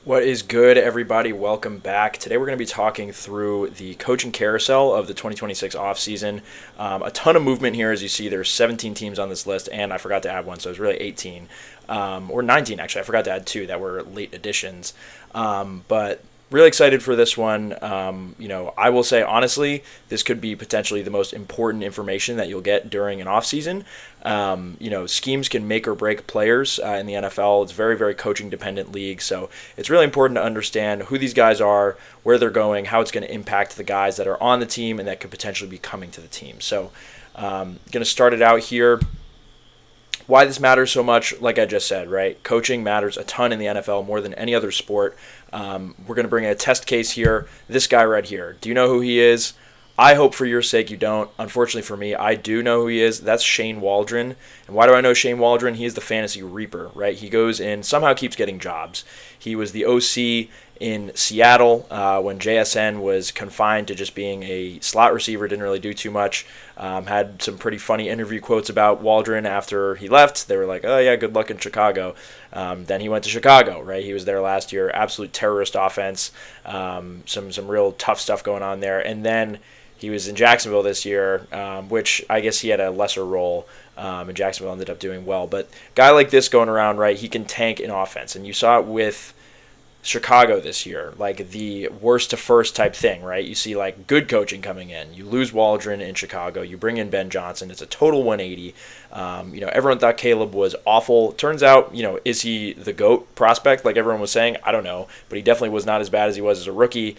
What is good, everybody? Welcome back. Today we're going to be talking through the coaching carousel of the 2026 offseason. A ton of movement here, as you see. There's 17 teams on this list, and I forgot to add one, so it's really 18. Or 19, actually. I forgot to add two that were late additions. But really excited for this one. I will say, honestly, this could be potentially the most important information that you'll get during an offseason. Schemes can make or break players in the NFL. It's very, very coaching dependent league. So it's really important to understand who these guys are, where they're going, how it's going to impact the guys that are on the team and that could potentially be coming to the team. So going to start it out here. Why this matters so much, like I just said, right? Coaching matters a ton in the NFL more than any other sport. We're going to bring in a test case here. This guy right here. Do you know who he is? I hope for your sake you don't. Unfortunately for me, I do know who he is. That's Shane Waldron. And why do I know Shane Waldron? He is the fantasy reaper, right? He goes in, somehow keeps getting jobs. He was the OC in Seattle when JSN was confined to just being a slot receiver, didn't really do too much. Had some pretty funny interview quotes about Waldron after he left. They were like, oh yeah, good luck in Chicago. Then he went to Chicago, right? He was there last year. Absolute terrorist offense. Some real tough stuff going on there. And then he was in Jacksonville this year, which I guess he had a lesser role, and Jacksonville ended up doing well. But guy like this going around, right, he can tank an offense. And you saw it with Chicago this year, like the worst to first type thing, right? You see like good coaching coming in. You lose Waldron in Chicago. You bring in Ben Johnson. It's a total 180. Everyone thought Caleb was awful. Turns out, is he the GOAT prospect like everyone was saying? I don't know. But he definitely was not as bad as he was as a rookie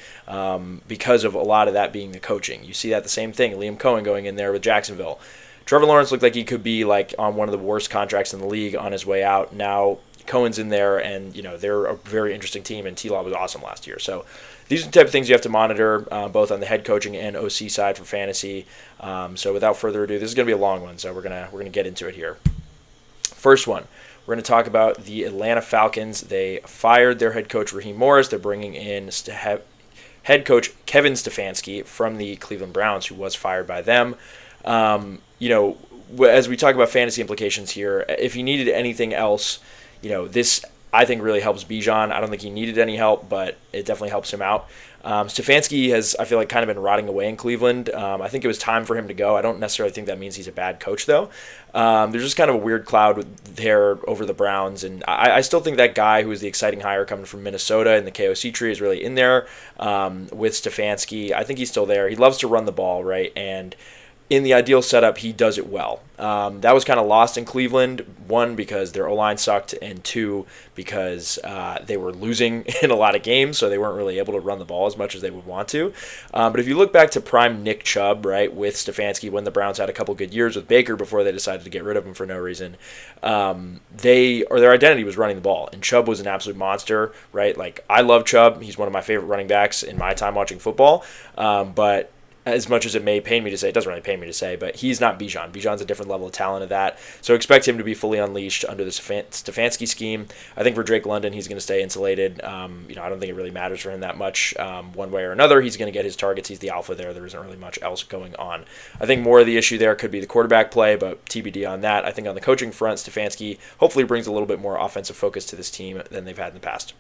because of a lot of that being the coaching. You see that the same thing. Liam Cohen going in there with Jacksonville. Trevor Lawrence looked like he could be like on one of the worst contracts in the league on his way out. Now Cohen's in there, and they're a very interesting team, and T-Law was awesome last year. So these are the type of things you have to monitor, both on the head coaching and OC side for fantasy. So without further ado, this is going to be a long one, so we're gonna get into it here. First one, we're going to talk about the Atlanta Falcons. They fired their head coach Raheem Morris. They're bringing in head coach Kevin Stefanski from the Cleveland Browns, who was fired by them. As we talk about fantasy implications here, if you needed anything else, this I think really helps Bijan. I don't think he needed any help, but it definitely helps him out. Stefanski has, I feel like, kind of been rotting away in Cleveland. I think it was time for him to go. I don't necessarily think that means he's a bad coach, though. There's just kind of a weird cloud there over the Browns, and I still think that guy who was the exciting hire coming from Minnesota in the KOC tree is really in there with Stefanski. I think he's still there. He loves to run the ball, right? And in the ideal setup, he does it well. That was kind of lost in Cleveland, one, because their O-line sucked, and two, because they were losing in a lot of games, so they weren't really able to run the ball as much as they would want to. But if you look back to prime Nick Chubb, right, with Stefanski, when the Browns had a couple good years with Baker before they decided to get rid of him for no reason, their identity was running the ball, and Chubb was an absolute monster, right? Like, I love Chubb. He's one of my favorite running backs in my time watching football, but as much as it may pain me to say, it doesn't really pain me to say, but he's not Bijan. Bijan's a different level of talent of that. So expect him to be fully unleashed under the Stefanski scheme. I think for Drake London, he's going to stay insulated. I don't think it really matters for him that much one way or another. He's going to get his targets. He's the alpha there. There isn't really much else going on. I think more of the issue there could be the quarterback play, but TBD on that. I think on the coaching front, Stefanski hopefully brings a little bit more offensive focus to this team than they've had in the past.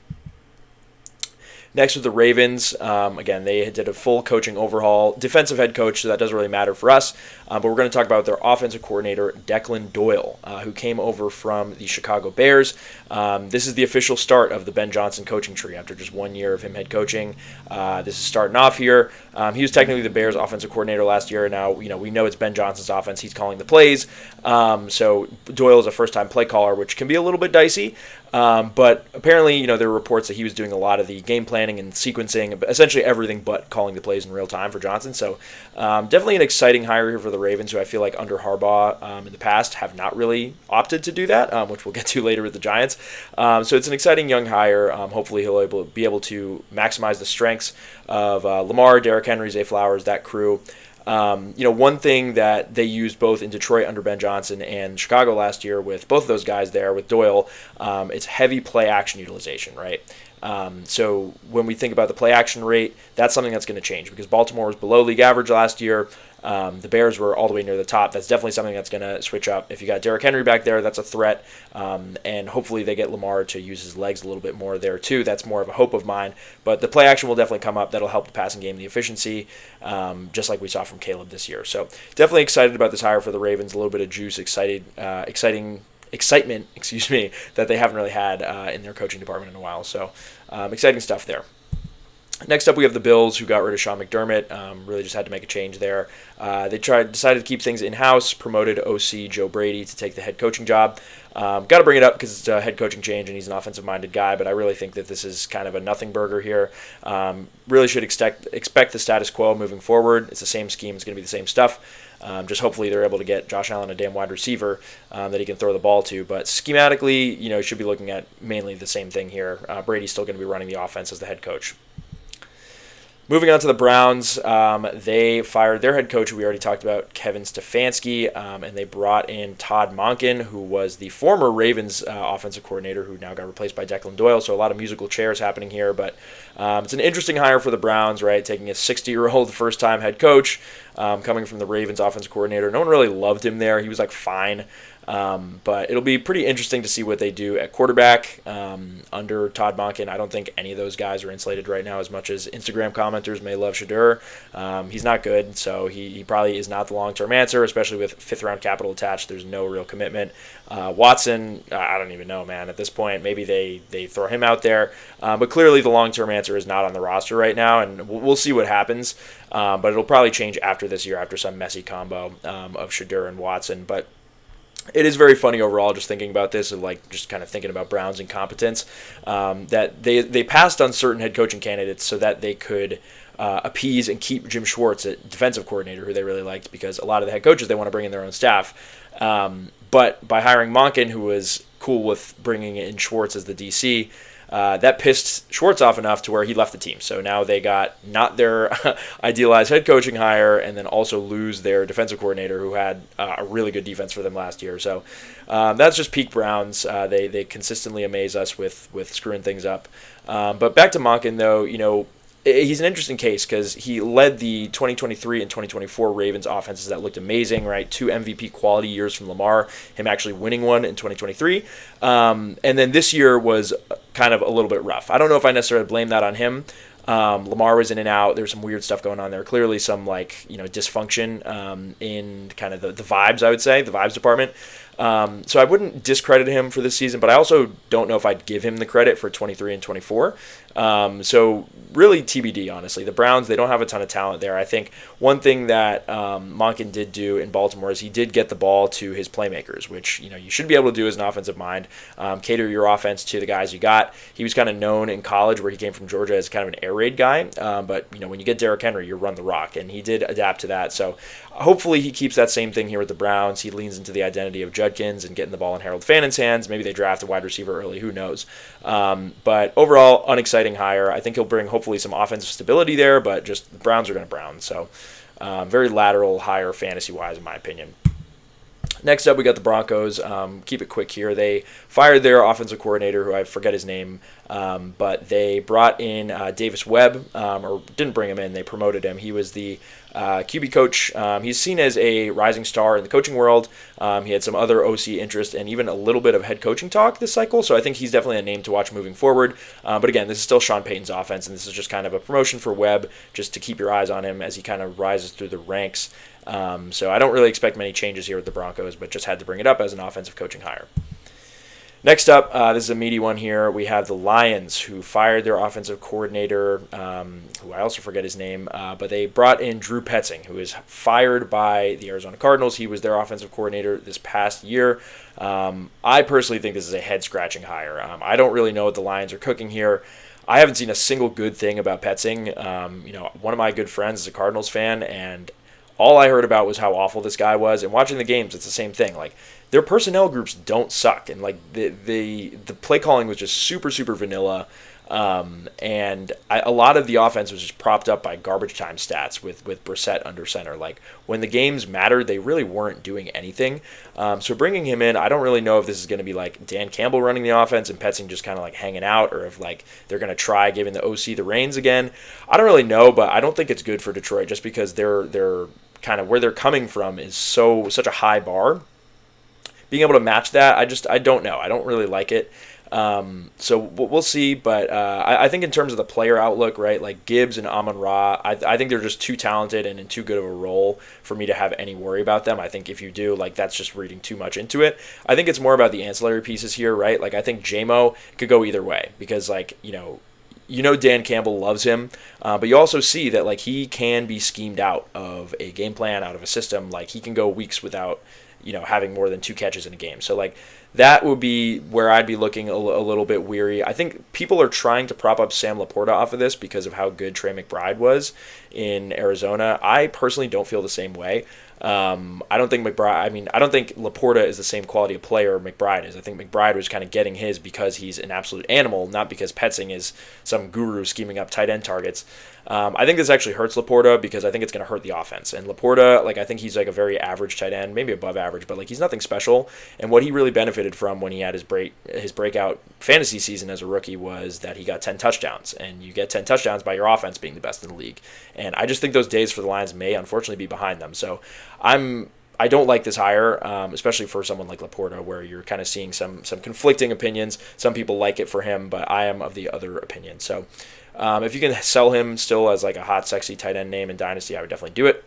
Next with the Ravens, again, they did a full coaching overhaul. Defensive head coach, so that doesn't really matter for us. But we're going to talk about their offensive coordinator, Declan Doyle, who came over from the Chicago Bears. This is the official start of the Ben Johnson coaching tree after just 1 year of him head coaching. This is starting off here. He was technically the Bears offensive coordinator last year. Now, we know it's Ben Johnson's offense. He's calling the plays. So Doyle is a first-time play caller, which can be a little bit dicey. But apparently, there were reports that he was doing a lot of the game planning and sequencing, essentially everything but calling the plays in real time for Johnson. So definitely an exciting hire here for the Ravens, who I feel like under Harbaugh in the past have not really opted to do that, which we'll get to later with the Giants. So it's an exciting young hire. Hopefully he'll be able to maximize the strengths of Lamar, Derrick Henry, Zay Flowers, that crew. One thing that they used both in Detroit under Ben Johnson and Chicago last year with both of those guys there with Doyle, it's heavy play action utilization, right? So when we think about the play action rate, that's something that's going to change because Baltimore was below league average last year. The Bears were all the way near the top. That's definitely something that's going to switch up. If you got Derrick Henry back there, that's a threat. And hopefully they get Lamar to use his legs a little bit more there too. That's more of a hope of mine. But the play action will definitely come up. That'll help the passing game, the efficiency, just like we saw from Caleb this year. So definitely excited about this hire for the Ravens. A little bit of juice, excitement, that they haven't really had in their coaching department in a while. So exciting stuff there. Next up, we have the Bills, who got rid of Sean McDermott. Really just had to make a change there. They decided to keep things in-house, promoted OC Joe Brady to take the head coaching job. Got to bring it up because it's a head coaching change and he's an offensive-minded guy, but I really think that this is kind of a nothing burger here. Really should expect the status quo moving forward. It's the same scheme. It's going to be the same stuff. Just hopefully they're able to get Josh Allen a damn wide receiver that he can throw the ball to. But schematically, should be looking at mainly the same thing here. Brady's still going to be running the offense as the head coach. Moving on to the Browns, they fired their head coach, who we already talked about, Kevin Stefanski, and they brought in Todd Monken, who was the former Ravens offensive coordinator, who now got replaced by Declan Doyle. So a lot of musical chairs happening here, but it's an interesting hire for the Browns, right? Taking a 60-year-old first-time head coach, coming from the Ravens offensive coordinator. No one really loved him there. He was fine. But it'll be pretty interesting to see what they do at quarterback under Todd Monken. I don't think any of those guys are insulated right now, as much as Instagram commenters may love Shedeur. He's not good, so he probably is not the long-term answer, especially with fifth-round capital attached. There's no real commitment. Watson, I don't even know, man. At this point, maybe they throw him out there. But clearly the long-term answer is not on the roster right now, and we'll see what happens. But it'll probably change after this year, after some messy combo of Shedeur and Watson. But it is very funny overall, just thinking about this, and just kind of thinking about Brown's incompetence, that they passed on certain head coaching candidates so that they could appease and keep Jim Schwartz, a defensive coordinator who they really liked, because a lot of the head coaches they want to bring in their own staff. But by hiring Monken, who was cool with bringing in Schwartz as the DC, that pissed Schwartz off enough to where he left the team. So now they got not their idealized head coaching hire, and then also lose their defensive coordinator, who had a really good defense for them last year. So that's just peak Browns. They consistently amaze us with screwing things up. But back to Monken, though, he's an interesting case because he led the 2023 and 2024 Ravens offenses that looked amazing, right? 2 MVP quality years from Lamar, him actually winning one in 2023. And then this year was kind of a little bit rough. I don't know if I necessarily blame that on him. Lamar was in and out. There's some weird stuff going on there. Clearly some dysfunction in kind of the vibes, I would say, the vibes department. So I wouldn't discredit him for this season, but I also don't know if I'd give him the credit for 23 and 24. So really TBD, honestly. The Browns, they don't have a ton of talent there. I think one thing that Monken did do in Baltimore is he did get the ball to his playmakers, which you should be able to do as an offensive mind. Cater your offense to the guys you got. He was kind of known in college, where he came from Georgia, as kind of an air raid guy. But when you get Derrick Henry, you run the rock, and he did adapt to that. So hopefully he keeps that same thing here with the Browns. He leans into the identity of Judkins and getting the ball in Harold Fannon's hands. Maybe they draft a wide receiver early. Who knows? But overall, unexciting hire. I think he'll bring hopefully some offensive stability there, but just the Browns are going to Brown. So very lateral hire fantasy-wise, in my opinion. Next up, we got the Broncos. Keep it quick here. They fired their offensive coordinator, who I forget his name, but they brought in Davis Webb, or didn't bring him in. They promoted him. He was the QB coach. He's seen as a rising star in the coaching world. He had some other OC interest and even a little bit of head coaching talk this cycle, so I think he's definitely a name to watch moving forward. But again, this is still Sean Payton's offense, and this is just kind of a promotion for Webb, just to keep your eyes on him as he kind of rises through the ranks. So I don't really expect many changes here with the Broncos, but just had to bring it up as an offensive coaching hire. Next up, this is a meaty one here. We have the Lions, who fired their offensive coordinator, who I also forget his name, but they brought in Drew Petzing, who was fired by the Arizona Cardinals. He was their offensive coordinator this past year. I personally think this is a head-scratching hire. I don't really know what the Lions are cooking here. I haven't seen a single good thing about Petzing. One of my good friends is a Cardinals fan, and all I heard about was how awful this guy was. And watching the games, it's the same thing. Their personnel groups don't suck, and the play calling was just super, super vanilla. A lot of the offense was just propped up by garbage time stats with Brissett under center. When the games mattered, they really weren't doing anything. So bringing him in, I don't really know if this is going to be Dan Campbell running the offense and Petzing just kind of hanging out, or if they're going to try giving the OC the reins again. I don't really know, but I don't think it's good for Detroit, just because they're kind of where they're coming from is such a high bar. Being able to match that, I don't know. I don't really like it. So we'll see, but I think in terms of the player outlook, right, like Gibbs and Amon-Ra, I think they're just too talented and in too good of a role for me to have any worry about them. I think if you do, like, that's just reading too much into it. I think it's more about the ancillary pieces here, right? Like, I think JMO could go either way because, like, Dan Campbell loves him, but you also see that, like, he can be schemed out of a game plan, out of a system. Like, he can go weeks without having more than 2 catches in a game. So, like, that would be where I'd be looking a little bit weary. I think people are trying to prop up Sam Laporta off of this because of how good Trey McBride was in Arizona. I personally don't feel the same way. I don't think Laporta is the same quality of player McBride is. I think McBride was kind of getting his because he's an absolute animal, not because Petzing is some guru scheming up tight end targets. I think this actually hurts Laporta because I think it's going to hurt the offense. And Laporta, like, I think he's like a very average tight end, maybe above average, but like he's nothing special. And what he really benefited from when he had his breakout fantasy season as a rookie was that he got 10 touchdowns. And you get 10 touchdowns by your offense being the best in the league. And I just think those days for the Lions may unfortunately be behind them. So I don't like this hire, especially for someone like Laporta, where you're kind of seeing some conflicting opinions. Some people like it for him, but I am of the other opinion. So if you can sell him still as like a hot, sexy tight end name in Dynasty, I would definitely do it.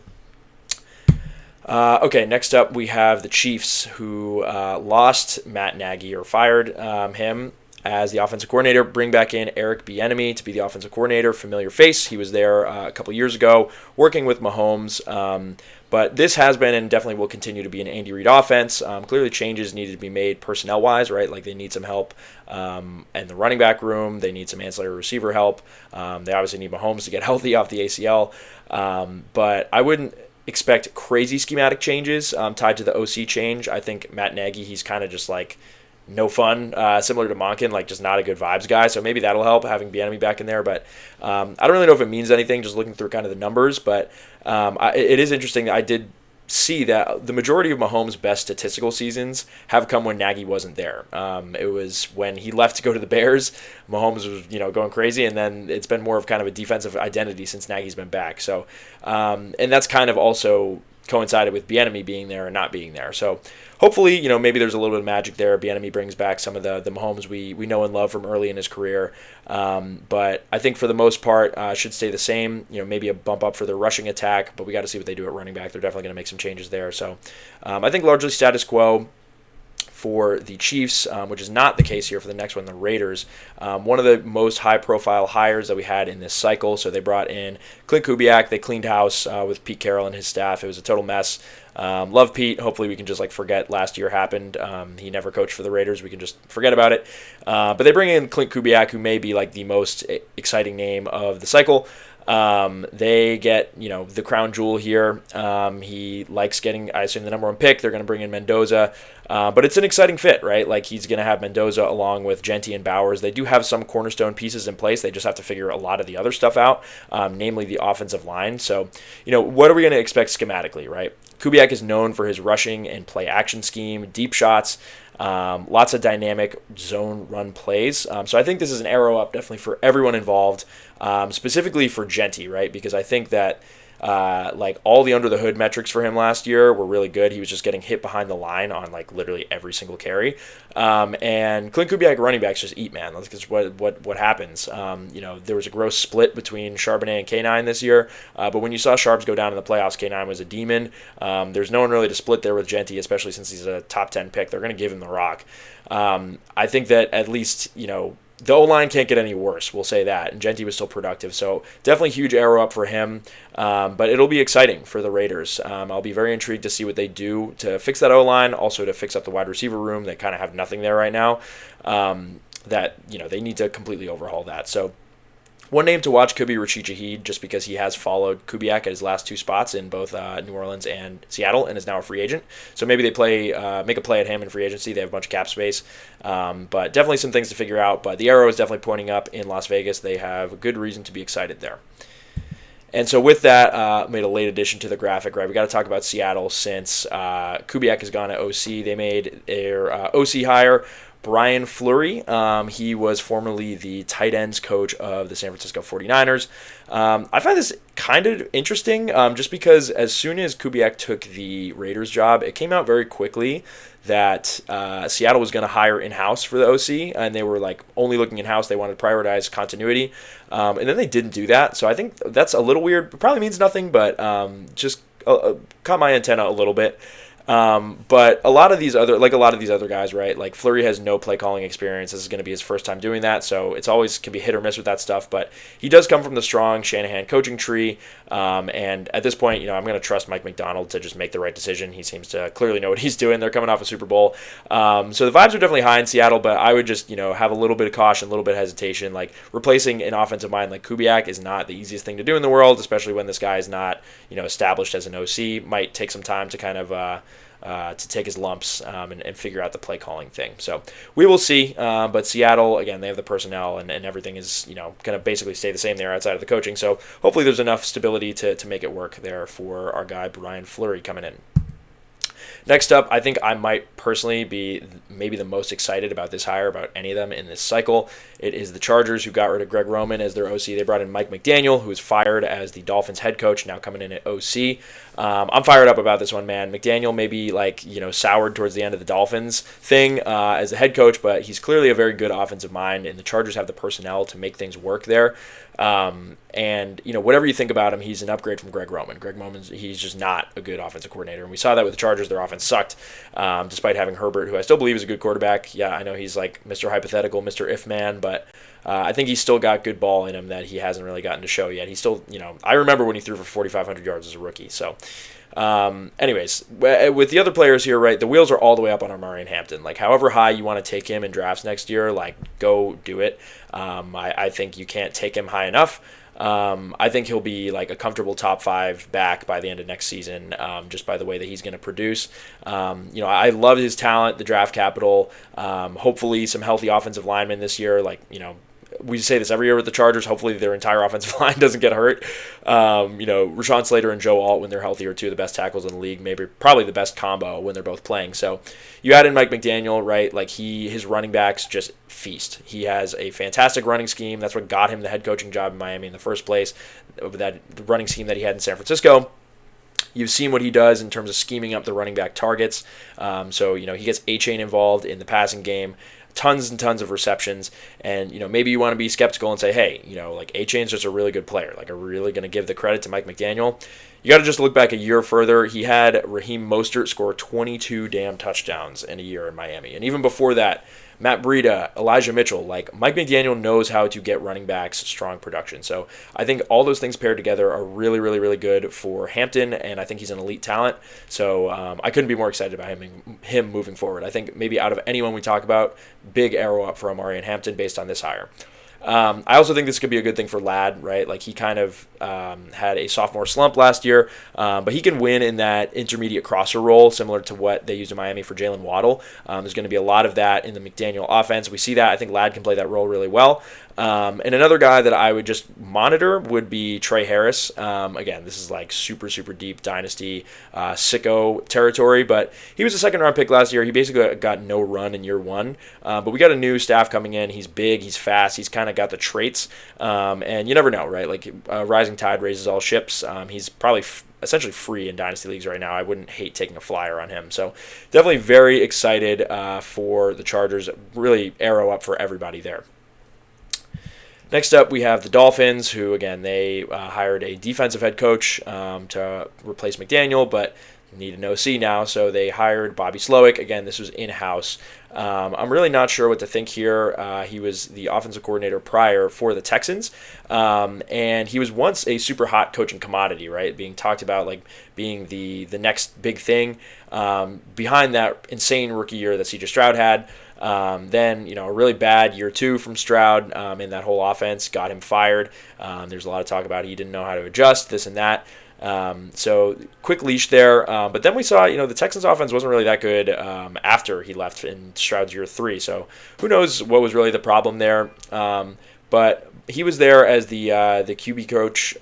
Okay, next up we have the Chiefs, who lost Matt Nagy, or fired him as the offensive coordinator. Bring back in Eric Bieniemy to be the offensive coordinator. Familiar face. He was there a couple years ago working with Mahomes. But this has been and definitely will continue to be an Andy Reid offense. Clearly changes needed to be made personnel-wise, right? Like they need some help in the running back room. They need some ancillary receiver help. They obviously need Mahomes to get healthy off the ACL. But I wouldn't expect crazy schematic changes tied to the OC change. I think Matt Nagy, he's kind of just like no fun, similar to Monken, like just not a good vibes guy. So maybe that'll help having Bieniemy back in there. But I don't really know if it means anything just looking through kind of the numbers. But it is interesting. I did see that the majority of Mahomes' best statistical seasons have come when Nagy wasn't there. It was when he left to go to the Bears, Mahomes was going crazy, and then it's been more of kind of a defensive identity since Nagy's been back. So and that's kind of also coincided with Bieniemy being there and not being there. So hopefully, maybe there's a little bit of magic there. Bieniemy brings back some of the Mahomes we know and love from early in his career. But I think for the most part, should stay the same. Maybe a bump up for their rushing attack, but we got to see what they do at running back. They're definitely going to make some changes there. So I think largely status quo for the Chiefs, which is not the case here for the next one, the Raiders. One of the most high-profile hires that we had in this cycle. So they brought in Clint Kubiak. They cleaned house with Pete Carroll and his staff. It was a total mess. Love Pete. Hopefully we can just forget last year happened. He never coached for the Raiders. We can just forget about it. But they bring in Clint Kubiak, who may be the most exciting name of the cycle. They get, the crown jewel here. He likes getting, I assume, the number 1 pick. They're going to bring in Mendoza. But it's an exciting fit, right? He's going to have Mendoza along with Genty and Bowers. They do have some cornerstone pieces in place. They just have to figure a lot of the other stuff out, namely the offensive line. So, what are we going to expect schematically, right? Kubiak is known for his rushing and play action scheme, deep shots, lots of dynamic zone run plays. So I think this is an arrow up definitely for everyone involved, specifically for Genty, right? Because I think that all the under the hood metrics for him last year were really good. He was just getting hit behind the line on literally every single carry. And Clint Kubiak running backs just eat, man. That's what happens. There was a gross split between Charbonnet and K9 this year. But when you saw Sharps go down in the playoffs, K9 was a demon. There's no one really to split there with Genty, especially since he's a top 10 pick. They're going to give him the rock. I think that at least, the O-line can't get any worse, we'll say that, and Genty was still productive, so definitely huge arrow up for him, but it'll be exciting for the Raiders. I'll be very intrigued to see what they do to fix that O-line, also to fix up the wide receiver room. They kind of have nothing there right now, they need to completely overhaul that. So one name to watch could be Rashid Shaheed, just because he has followed Kubiak at his last 2 spots in both New Orleans and Seattle, and is now a free agent. So maybe they make a play at him in free agency. They have a bunch of cap space, but definitely some things to figure out. But the arrow is definitely pointing up in Las Vegas. They have a good reason to be excited there. And so with that, made a late addition to the graphic, right? We got to talk about Seattle since Kubiak has gone to OC. They made their OC hire Brian Fleury. He was formerly the tight ends coach of the San Francisco 49ers. I find this kind of interesting just because as soon as Kubiak took the Raiders job, it came out very quickly that Seattle was going to hire in-house for the OC, and they were like only looking in-house. They wanted to prioritize continuity, and then they didn't do that. So I think that's a little weird. It probably means nothing, but just caught my antenna a little bit. But a lot of these other guys, right? Like Fleury has no play calling experience. This is going to be his first time doing that, so it's always can be hit or miss with that stuff. But he does come from the strong Shanahan coaching tree, and at this point, I'm going to trust Mike Macdonald to just make the right decision. He seems to clearly know what he's doing. They're coming off a Super Bowl, so the vibes are definitely high in Seattle. But I would just have a little bit of caution, a little bit of hesitation. Like replacing an offensive mind like Kubiak is not the easiest thing to do in the world, especially when this guy is not established as an OC. Might take some time to kind of to take his lumps and figure out the play calling thing. So we will see. But Seattle, again, they have the personnel and everything is, going to basically stay the same there outside of the coaching. So hopefully there's enough stability to make it work there for our guy Brian Fleury coming in. Next up, I think I might personally be maybe the most excited about this hire, about any of them in this cycle. It is the Chargers, who got rid of Greg Roman as their OC. They brought in Mike McDaniel, who was fired as the Dolphins head coach, now coming in at OC. I'm fired up about this one, man. McDaniel maybe soured towards the end of the Dolphins thing as the head coach, but he's clearly a very good offensive mind, and the Chargers have the personnel to make things work there. And whatever you think about him, he's an upgrade from Greg Roman. Greg Roman's he's just not a good offensive coordinator, and we saw that with the Chargers. Their offense sucked, despite having Herbert, who I still believe is a good quarterback. Yeah, I know he's like Mr. Hypothetical, Mr. If Man, but I think he's still got good ball in him that he hasn't really gotten to show yet. He's still, I remember when he threw for 4,500 yards as a rookie. So, anyways, with the other players here, right, the wheels are all the way up on Omarion Hampton. Like, however high you want to take him in drafts next year, like, go do it. I think you can't take him high enough. I think he'll be like a comfortable top 5 back by the end of next season, just by the way that he's going to produce. I love his talent, the draft capital, hopefully some healthy offensive linemen this year. We say this every year with the Chargers. Hopefully their entire offensive line doesn't get hurt. Rashawn Slater and Joe Alt, when they're healthy, are two of the best tackles in the league, maybe probably the best combo when they're both playing. So you add in Mike McDaniel, right? Like his running backs just feast. He has a fantastic running scheme. That's what got him the head coaching job in Miami in the first place. The running scheme that he had in San Francisco. You've seen what he does in terms of scheming up the running back targets. He gets A-Chain involved in the passing game. Tons and tons of receptions, and maybe you want to be skeptical and say, hey, A-Chain's just a really good player. Like, are we really going to give the credit to Mike McDaniel? You got to just look back a year further. He had Raheem Mostert score 22 damn touchdowns in a year in Miami, and even before that, Matt Breida, Elijah Mitchell, like Mike McDaniel knows how to get running backs strong production. So I think all those things paired together are really, really, really good for Hampton, and I think he's an elite talent. So I couldn't be more excited about him moving forward. I think maybe out of anyone we talk about, big arrow up for Omarion Hampton based on this hire. I also think this could be a good thing for Ladd, right? Like he kind of had a sophomore slump last year, but he can win in that intermediate crosser role, similar to what they used in Miami for Jalen Waddle. There's going to be a lot of that in the McDaniel offense. We see that. I think Ladd can play that role really well. And another guy that I would just monitor would be Trey Harris. Again, this is like super, super deep dynasty sicko territory, but he was a second-round pick last year. He basically got no run in year one, but we got a new staff coming in. He's big, he's fast, he's kind of got the traits, and you never know, right? Like rising tide raises all ships. He's probably essentially free in dynasty leagues right now. I wouldn't hate taking a flyer on him. So definitely very excited for the Chargers. Really arrow up for everybody there. Next up, we have the Dolphins, who, again, they hired a defensive head coach to replace McDaniel, but need an OC now, so they hired Bobby Slowick. Again, this was in-house. I'm really not sure what to think here. He was the offensive coordinator prior for the Texans, and he was once a super hot coaching commodity, right? Being talked about like being the next big thing. Behind that insane rookie year that C.J. Stroud had, then, a really bad year 2 from Stroud in that whole offense got him fired. There's a lot of talk about he didn't know how to adjust, this and that. So quick leash there. But then we saw, the Texans offense wasn't really that good after he left in Stroud's year 3. So who knows what was really the problem there. But he was there as the QB coach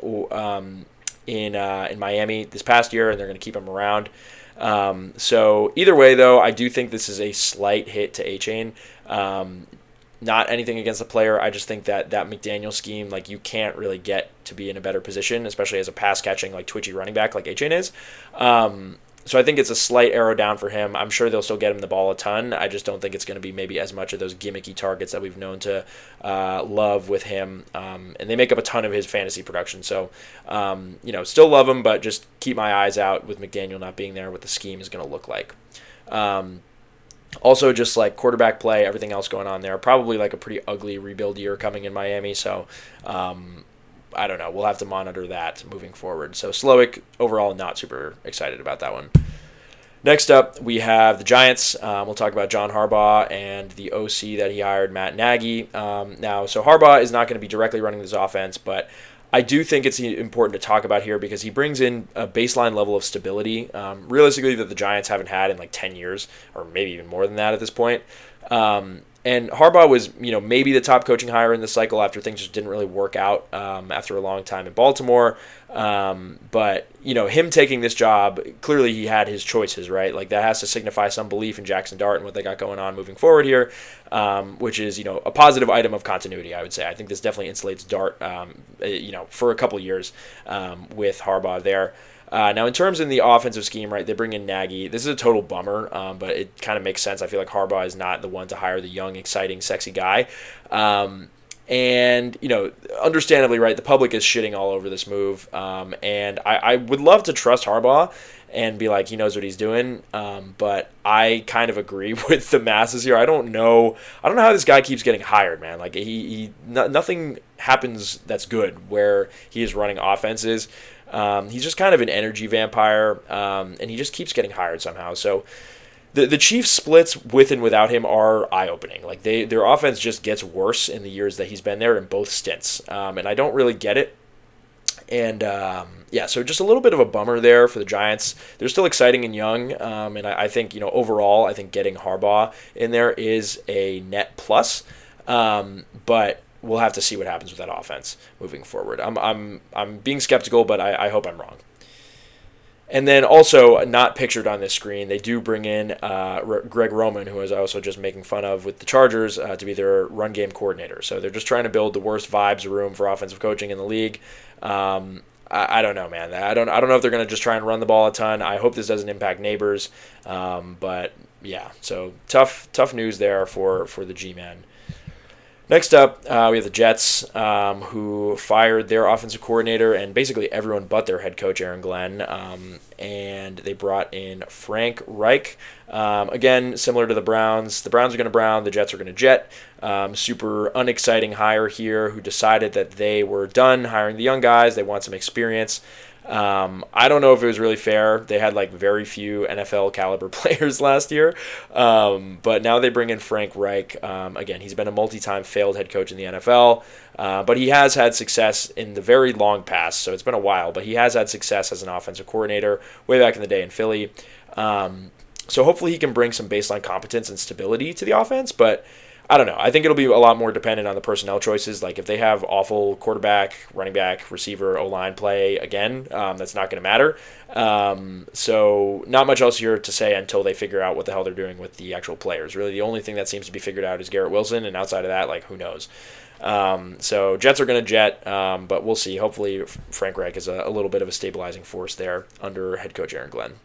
in Miami this past year, and they're going to keep him around. So either way, though, I do think this is a slight hit to A-Chain. Not anything against the player. I just think that McDaniel scheme, like, you can't really get to be in a better position, especially as a pass catching, like, twitchy running back like A-Chain is. So I think it's a slight arrow down for him. I'm sure they'll still get him the ball a ton. I just don't think it's going to be maybe as much of those gimmicky targets that we've known to love with him. And they make up a ton of his fantasy production. So, still love him, but just keep my eyes out with McDaniel not being there, what the scheme is going to look like. Also, just like quarterback play, everything else going on there. Probably like a pretty ugly rebuild year coming in Miami. So, I don't know. We'll have to monitor that moving forward. So Slowick, overall, not super excited about that one. Next up, we have the Giants. We'll talk about John Harbaugh and the OC that he hired, Matt Nagy. So Harbaugh is not going to be directly running this offense, but I do think it's important to talk about here because he brings in a baseline level of stability, realistically, that the Giants haven't had in like 10 years, or maybe even more than that at this point. And Harbaugh was, maybe the top coaching hire in the cycle after things just didn't really work out after a long time in Baltimore. But him taking this job, clearly he had his choices, right? Like, that has to signify some belief in Jackson Dart and what they got going on moving forward here, which is, a positive item of continuity, I would say. I think this definitely insulates Dart, for a couple years with Harbaugh there. Now, in terms of the offensive scheme, right, they bring in Nagy. This is a total bummer, but it kind of makes sense. I feel like Harbaugh is not the one to hire the young, exciting, sexy guy. And, understandably, right, the public is shitting all over this move. And I would love to trust Harbaugh and be like, he knows what he's doing. But I kind of agree with the masses here. I don't know how this guy keeps getting hired, man. Like, nothing happens that's good where he is running offenses. He's just kind of an energy vampire, and he just keeps getting hired somehow. So the Chiefs' splits with and without him are eye-opening. Like, their offense just gets worse in the years that he's been there in both stints, and I don't really get it. And so just a little bit of a bummer there for the Giants. They're still exciting and young, and I think overall, I think getting Harbaugh in there is a net plus, but we'll have to see what happens with that offense moving forward. I'm being skeptical, but I hope I'm wrong. And then also, not pictured on this screen, they do bring in Greg Roman, who is also just making fun of with the Chargers, to be their run game coordinator. So they're just trying to build the worst vibes room for offensive coaching in the league. I don't know, man. I don't know if they're going to just try and run the ball a ton. I hope this doesn't impact Neighbors. But yeah, so tough news there for the G-Man. Next up, we have the Jets, who fired their offensive coordinator and basically everyone but their head coach, Aaron Glenn, and they brought in Frank Reich. Again, similar to the Browns. The Browns are going to Brown, the Jets are going to Jet. Super unexciting hire here who decided that they were done hiring the young guys. They want some experience. I don't know if it was really fair. They had like very few NFL caliber players last year. But now they bring in Frank Reich. Again, he's been a multi-time failed head coach in the NFL. But he has had success in the very long past. So it's been a while, but he has had success as an offensive coordinator way back in the day in Philly. So hopefully he can bring some baseline competence and stability to the offense, but I don't know. I think it'll be a lot more dependent on the personnel choices. Like, if they have awful quarterback, running back, receiver, O-line play again, that's not going to matter. So not much else here to say until they figure out what the hell they're doing with the actual players. Really, the only thing that seems to be figured out is Garrett Wilson, and outside of that, like, who knows? So Jets are going to Jet, but we'll see. Hopefully Frank Reich is a little bit of a stabilizing force there under head coach Aaron Glenn.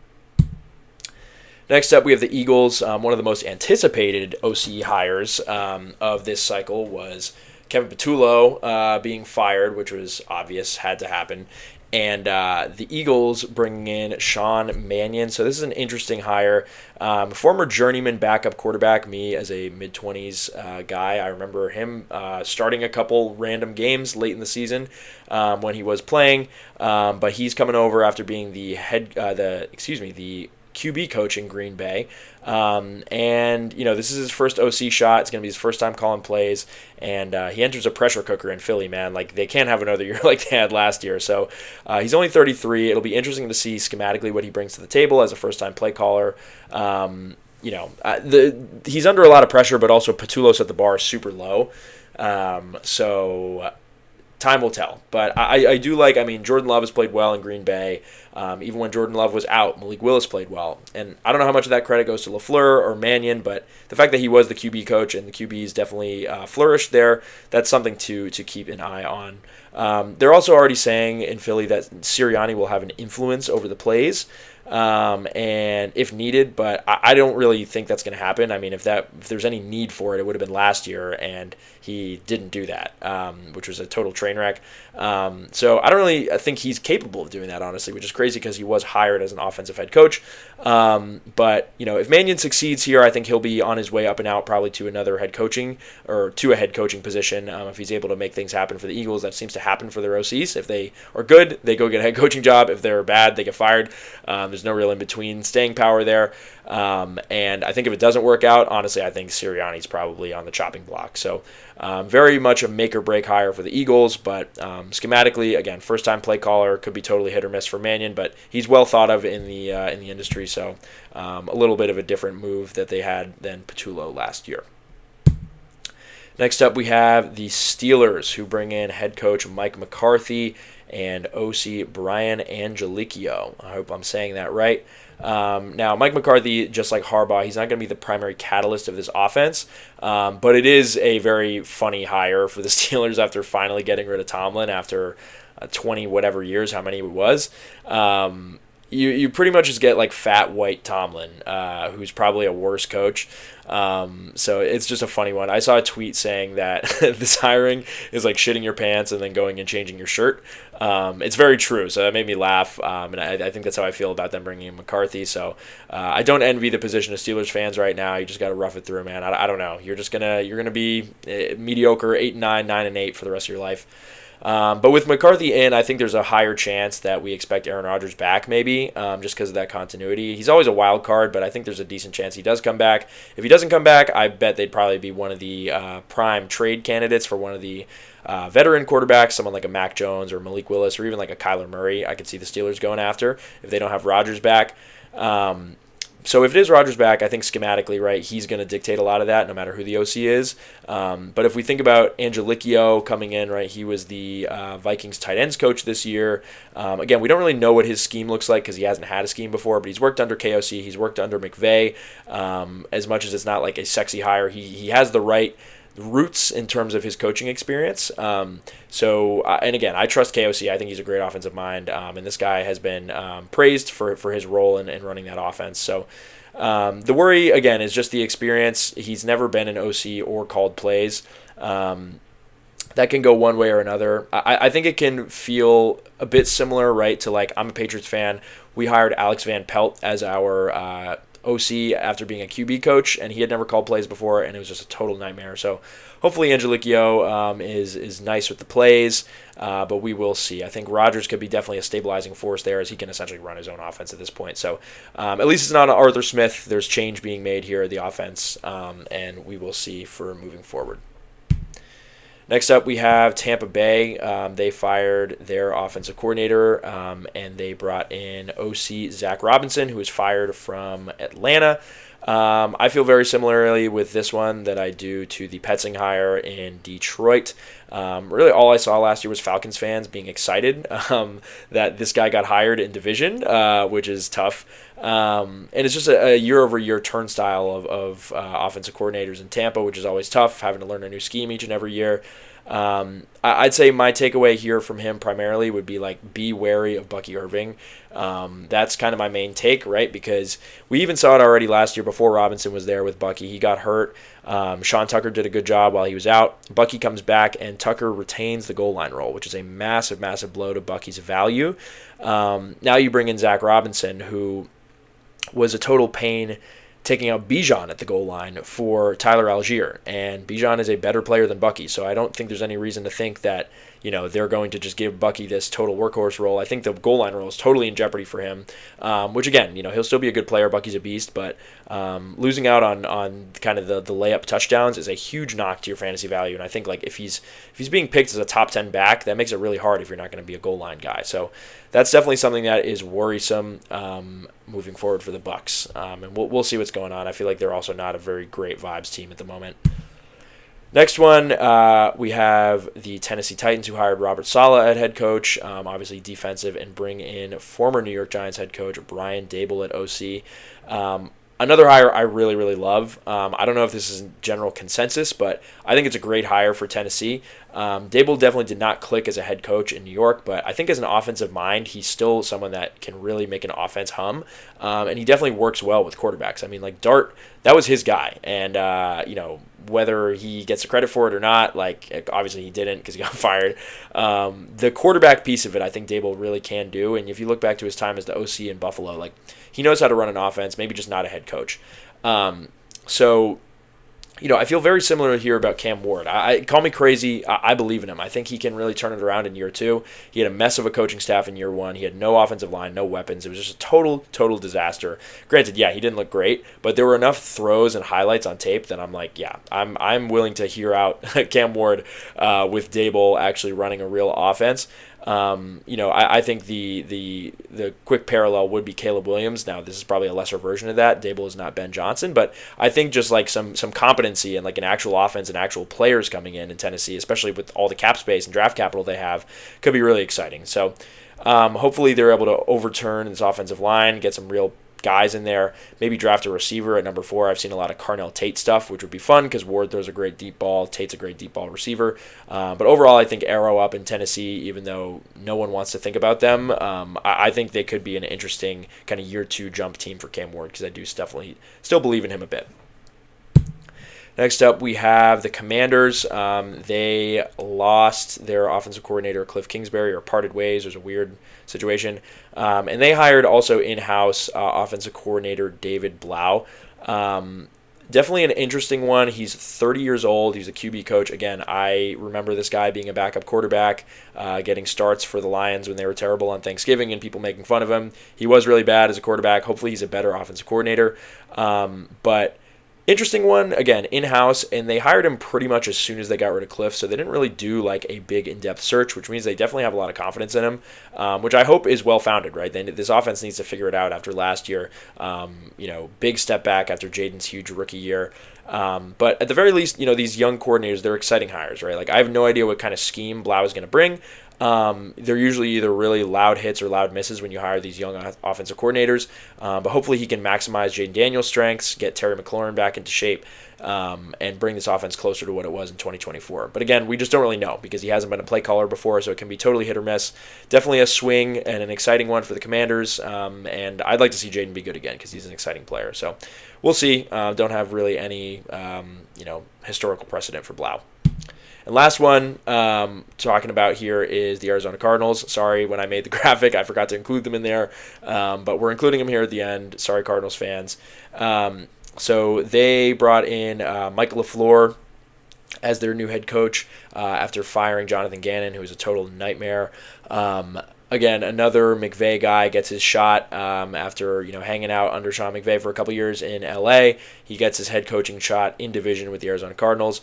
Next up, we have the Eagles. One of the most anticipated OC hires of this cycle was Kevin Patullo being fired, which was obvious, had to happen. And the Eagles bringing in Sean Mannion. So this is an interesting hire. Former journeyman backup quarterback, me as a mid-20s guy. I remember him starting a couple random games late in the season when he was playing. But he's coming over after being the QB coach in Green Bay. And, this is his first OC shot. It's going to be his first time calling plays. And he enters a pressure cooker in Philly, man. Like, they can't have another year like they had last year. So he's only 33. It'll be interesting to see schematically what he brings to the table as a first-time play caller. He's under a lot of pressure, but also Patullo set the bar super low. So time will tell. But I do like, I mean, Jordan Love has played well in Green Bay. Even when Jordan Love was out, Malik Willis played well. And I don't know how much of that credit goes to LaFleur or Mannion, but the fact that he was the QB coach and the QBs definitely flourished there, that's something to keep an eye on. They're also already saying in Philly that Sirianni will have an influence over the plays, and if needed, but I don't really think that's going to happen. I mean, if there's any need for it, it would have been last year, and he didn't do that, which was a total train wreck. So I don't really think he's capable of doing that, honestly, which is crazy because he was hired as an offensive head coach. But if Mannion succeeds here, I think he'll be on his way up and out probably to another head coaching or to a head coaching position if he's able to make things happen for the Eagles. That seems to happen for their OCs. If they are good, they go get a head coaching job. If they're bad, they get fired. There's no real in-between staying power there. And I think if it doesn't work out, honestly, I think Sirianni's probably on the chopping block. So very much a make-or-break hire for the Eagles, but schematically, again, first-time play caller, could be totally hit or miss for Mannion, but he's well thought of in the industry, so a little bit of a different move that they had than Patullo last year. Next up, we have the Steelers, who bring in head coach Mike McCarthy and OC Brian Angelicchio. I hope I'm saying that right. Now, Mike McCarthy, just like Harbaugh, he's not going to be the primary catalyst of this offense, but it is a very funny hire for the Steelers after finally getting rid of Tomlin after 20 whatever years, how many it was. You pretty much just get like fat white Tomlin, who's probably a worse coach. So it's just a funny one. I saw a tweet saying that this hiring is like shitting your pants and then going and changing your shirt. It's very true, so that made me laugh, and I think that's how I feel about them bringing in McCarthy. So I don't envy the position of Steelers fans right now. You just got to rough it through, man. I don't know. You're gonna be mediocre, 8-9, 9-8 for the rest of your life. But with McCarthy in, I think there's a higher chance that we expect Aaron Rodgers back maybe, just because of that continuity. He's always a wild card, but I think there's a decent chance he does come back. If he doesn't come back, I bet they'd probably be one of the prime trade candidates for one of the veteran quarterbacks, someone like a Mac Jones or Malik Willis or even like a Kyler Murray. I could see the Steelers going after if they don't have Rodgers back. So if it is Rodgers back, I think schematically, right, he's going to dictate a lot of that no matter who the OC is. But if we think about Angelicchio coming in, right, he was the Vikings tight ends coach this year. Again, we don't really know what his scheme looks like because he hasn't had a scheme before, but he's worked under KOC. He's worked under McVay. As much as it's not like a sexy hire, he has the right roots in terms of his coaching experience. And again, I trust KOC. I think he's a great offensive mind, and this guy has been praised for his role in running that offense. So the worry, again, is just the experience. He's never been an OC or called plays. That can go one way or another. I think it can feel a bit similar, right, to like I'm a Patriots fan. We hired Alex Van Pelt as our OC after being a QB coach, and he had never called plays before, and it was just a total nightmare. So hopefully Angelicchio is nice with the plays, but we will see. I think Rodgers could be definitely a stabilizing force there as he can essentially run his own offense at this point. So at least it's not an Arthur Smith. There's change being made here at the offense, and we will see for moving forward. Next up, we have Tampa Bay. They fired their offensive coordinator, and they brought in OC Zach Robinson, who was fired from Atlanta. I feel very similarly with this one that I do to the Petzing hire in Detroit. Really, all I saw last year was Falcons fans being excited that this guy got hired in division, which is tough. And it's just a year-over-year turnstile of offensive coordinators in Tampa, which is always tough, having to learn a new scheme each and every year. I'd say my takeaway here from him primarily would be like be wary of Bucky Irving. That's kind of my main take, right? Because we even saw it already last year before Robinson was there with Bucky. He got hurt. Sean Tucker did a good job while he was out. Bucky comes back, and Tucker retains the goal line role, which is a massive, massive blow to Bucky's value. Now you bring in Zach Robinson, who was a total pain taking out Bijan at the goal line for Tyler Algier, and Bijan is a better player than Bucky, so I don't think there's any reason to think that they're going to just give Bucky this total workhorse role. I think the goal line role is totally in jeopardy for him, which again, he'll still be a good player. Bucky's a beast, but losing out on kind of the layup touchdowns is a huge knock to your fantasy value, and I think like if he's being picked as a top 10 back, that makes it really hard if you're not going to be a goal line guy. So that's definitely something that is worrisome moving forward for the Bucs, and we'll see what's going on. I feel like they're also not a very great vibes team at the moment. Next one, we have the Tennessee Titans, who hired Robert Saleh at head coach, obviously defensive, and bring in former New York Giants head coach Brian Daboll at OC. Another hire I really, really love. I don't know if this is general consensus, but I think it's a great hire for Tennessee. Daboll definitely did not click as a head coach in New York, but I think as an offensive mind, he's still someone that can really make an offense hum, and he definitely works well with quarterbacks. I mean, like Dart, that was his guy, and whether he gets the credit for it or not, like obviously he didn't because he got fired. The quarterback piece of it, I think Daboll really can do, and if you look back to his time as the OC in Buffalo, like he knows how to run an offense, maybe just not a head coach. I feel very similar here about Cam Ward. Call me crazy. I believe in him. I think he can really turn it around in year 2. He had a mess of a coaching staff in year 1. He had no offensive line, no weapons. It was just a total disaster. Granted, yeah, he didn't look great, but there were enough throws and highlights on tape that I'm like, yeah, I'm willing to hear out Cam Ward with Daboll actually running a real offense. I think the quick parallel would be Caleb Williams. Now, this is probably a lesser version of that. Daboll is not Ben Johnson, but I think just like some competency and like an actual offense and actual players coming in Tennessee, especially with all the cap space and draft capital they have, could be really exciting. So hopefully they're able to overturn this offensive line, get some real guys in there, maybe draft a receiver at number 4. I've seen a lot of Carnell Tate stuff, which would be fun because Ward throws a great deep ball. Tate's a great deep ball receiver. But overall, I think Arrow up in Tennessee, even though no one wants to think about them, I think they could be an interesting kind of year 2 jump team for Cam Ward because I do definitely still believe in him a bit. Next up, we have the Commanders. They lost their offensive coordinator, Cliff Kingsbury, or parted ways. There's a weird situation. And they hired also in-house offensive coordinator David Blau. Definitely an interesting one. He's 30 years old. He's a QB coach. Again, I remember this guy being a backup quarterback, getting starts for the Lions when they were terrible on Thanksgiving and people making fun of him. He was really bad as a quarterback. Hopefully he's a better offensive coordinator. But interesting one, again, in-house, and they hired him pretty much as soon as they got rid of Cliff, so they didn't really do like a big in-depth search, which means they definitely have a lot of confidence in him, which I hope is well-founded, right? This offense needs to figure it out after last year. Big step back after Jaden's huge rookie year. But at the very least, these young coordinators, they're exciting hires, right? Like I have no idea what kind of scheme Blau is going to bring. They're usually either really loud hits or loud misses when you hire these young offensive coordinators, but hopefully he can maximize Jaden Daniels' strengths, get Terry McLaurin back into shape, and bring this offense closer to what it was in 2024. But again, we just don't really know because he hasn't been a play caller before, so it can be totally hit or miss. Definitely a swing and an exciting one for the Commanders, and I'd like to see Jaden be good again because he's an exciting player. So we'll see. Don't have really any historical precedent for Blau. And last one talking about here is the Arizona Cardinals. Sorry, when I made the graphic, I forgot to include them in there, but we're including them here at the end. Sorry, Cardinals fans. So they brought in Mike LaFleur as their new head coach after firing Jonathan Gannon, who was a total nightmare. Again, another McVay guy gets his shot after hanging out under Sean McVay for a couple years in LA. He gets his head coaching shot in division with the Arizona Cardinals.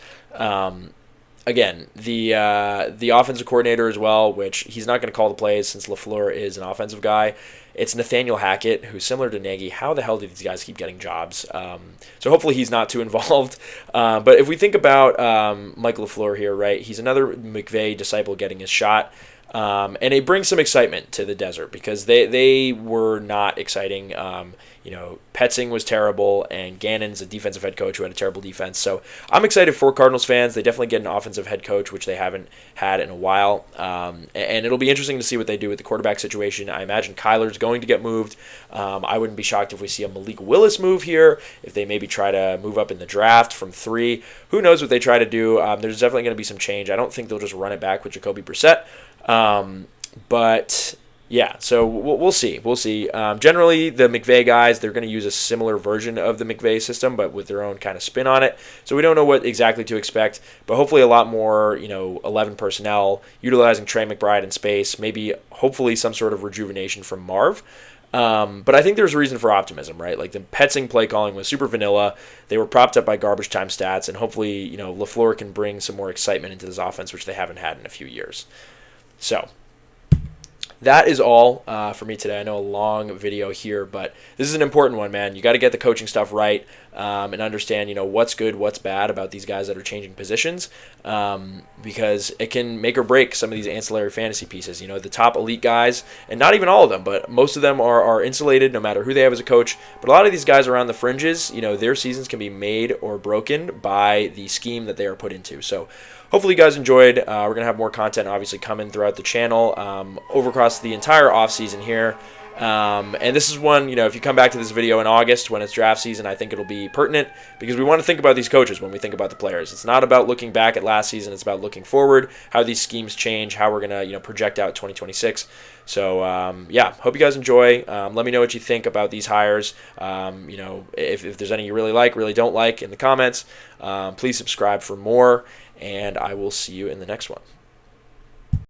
Again, the offensive coordinator as well, which he's not going to call the plays since LaFleur is an offensive guy. It's Nathaniel Hackett, who's similar to Nagy. How the hell do these guys keep getting jobs? So hopefully he's not too involved. But if we think about Mike LaFleur here, right, he's another McVay disciple getting his shot. And it brings some excitement to the desert because they were not exciting. Petzing was terrible, and Gannon's a defensive head coach who had a terrible defense. So I'm excited for Cardinals fans. They definitely get an offensive head coach, which they haven't had in a while. And it'll be interesting to see what they do with the quarterback situation. I imagine Kyler's going to get moved. I wouldn't be shocked if we see a Malik Willis move here, if they maybe try to move up in the draft from 3. Who knows what they try to do. There's definitely going to be some change. I don't think they'll just run it back with Jacoby Brissett. But yeah, so we'll see. We'll see. Generally, the McVay guys, they're going to use a similar version of the McVay system, but with their own kind of spin on it. So we don't know what exactly to expect, but hopefully a lot more, 11 personnel, utilizing Trey McBride in space, maybe hopefully some sort of rejuvenation from Marv. But I think there's reason for optimism, right? Like the Petzing play calling was super vanilla. They were propped up by garbage time stats, and hopefully, LaFleur can bring some more excitement into this offense, which they haven't had in a few years. So that is all for me today. I know a long video here, but this is an important one, man. You got to get the coaching stuff right and understand, what's good, what's bad about these guys that are changing positions, because it can make or break some of these ancillary fantasy pieces. The top elite guys, and not even all of them, but most of them are insulated no matter who they have as a coach. But a lot of these guys around the fringes, their seasons can be made or broken by the scheme that they are put into. So hopefully you guys enjoyed. We're going to have more content obviously coming throughout the channel over across the entire offseason here. And this is one, if you come back to this video in August when it's draft season, I think it'll be pertinent because we want to think about these coaches when we think about the players. It's not about looking back at last season. It's about looking forward, how these schemes change, how we're going to, project out 2026. So, hope you guys enjoy. Let me know what you think about these hires. If there's any you really like, really don't like in the comments. Please subscribe for more, and I will see you in the next one.